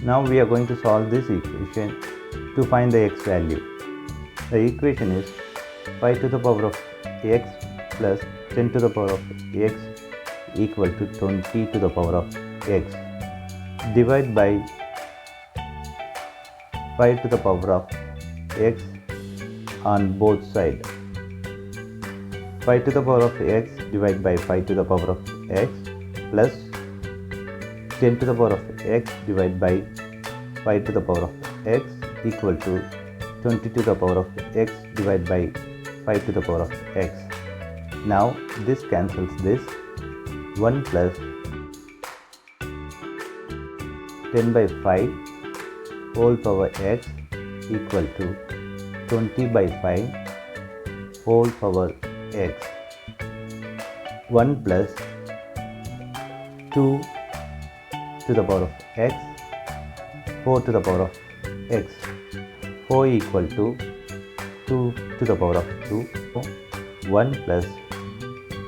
Now we are going to solve this equation to find the x value. The equation is 5 to the power of x plus 10 to the power of x equal to 20 to the power of x. Divide by 5 to the power of x on both sides. 5 to the power of x divided by 5 to the power of x plus 10 to the power of x divided by 5 to the power of x equal to 20 to the power of x divided by 5 to the power of x. Now this cancels this. 1 plus 10 by 5 whole power x equal to 20 by 5 whole power x. 1 plus 2 to the power of x, 4 to the power of x. 4 equal to 2 to the power of 2. 1 plus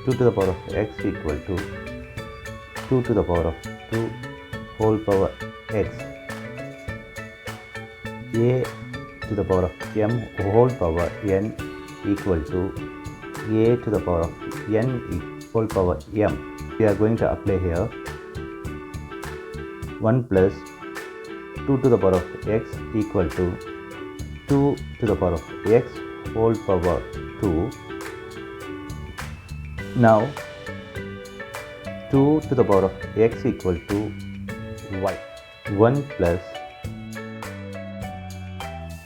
2 to the power of x equal to 2 to the power of 2 whole power x. A to the power of m whole power n equal to a to the power of n whole power m. We are going to apply here 1 plus 2 to the power of x equal to 2 to the power of x whole power 2. Now 2 to the power of x equal to y. 1 plus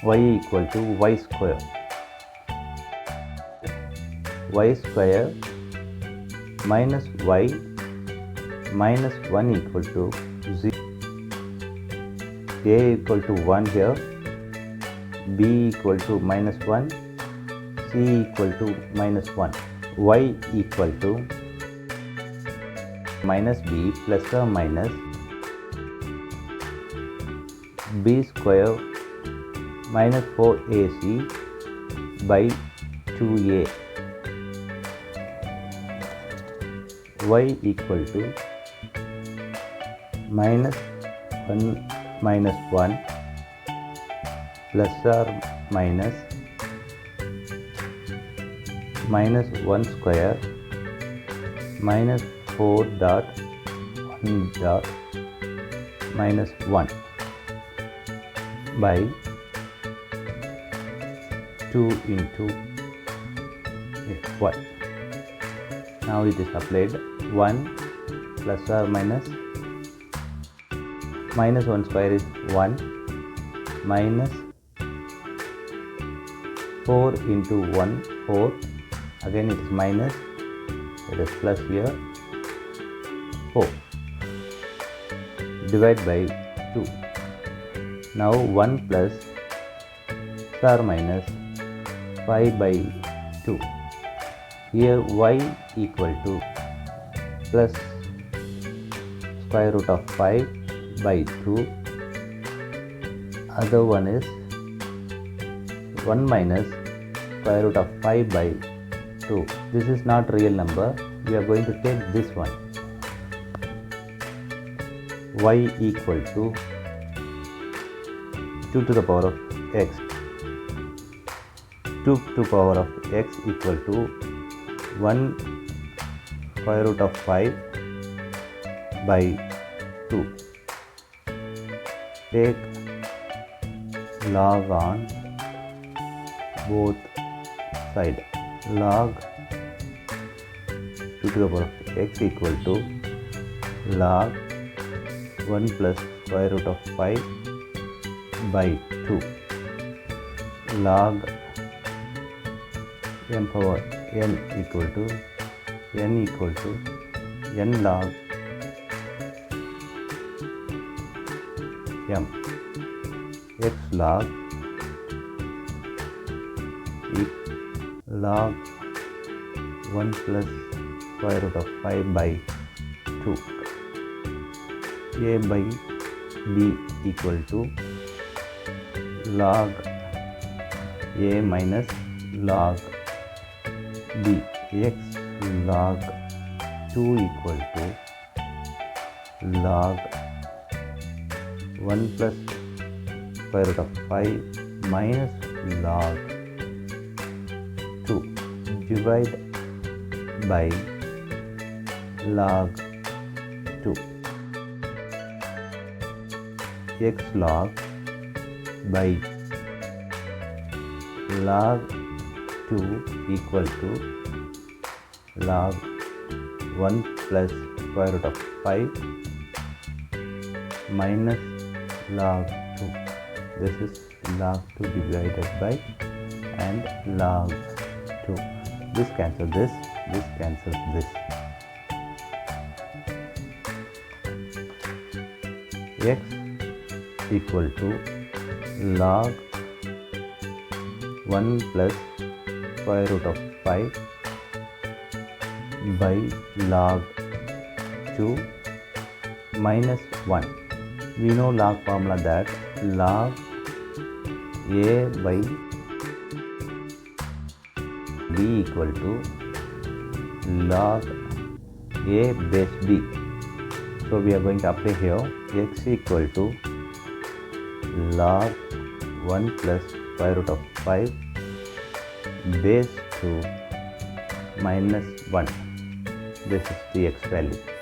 y equal to y square. Y square minus y minus 1 equal to 0. A equal to 1 here. B equal to minus 1. C equal to minus 1. Y equal to minus b plus or minus b square minus 4ac by 2a. Y equal to minus 1 minus 1 plus or minus minus 1 square minus 4 dot 1 dot minus 1 by 2 into y. Now it is applied 1 plus or minus minus 1 square is 1 minus 4 into 1 4. Again it is minus, it is plus here 4. Divide by 2. Now 1 plus or minus 5 by 2. Here y equal to plus square root of 5 by 2. Other one is 1 minus square root of 5 by 2. This is not real number. We are going to take this one. Y equal to 2 to the power of x. 2 to the power of x equal to 1 square root of 5 by 2. Take log on both sides. Log 2 to the power of x equal to log 1 plus square root of 5 by 2. Log m power n equal to n log m. X log log 1 plus square root of 5 by 2. A by b equal to log a minus log b. X log 2 equal to log 1 plus square root of 5 minus log 2 divide by log 2. X log by log 2 equal to log 1 plus square root of 5 minus log 2. This is log 2 divided by and log 2. This cancels this cancels this. X equal to log 1 plus square root of 5 by log 2 minus 1. We know log formula that log a by b equal to log a base b. So we are going to apply here x equal to log 1 plus square root of 5 base 2 minus 1. This is the x value.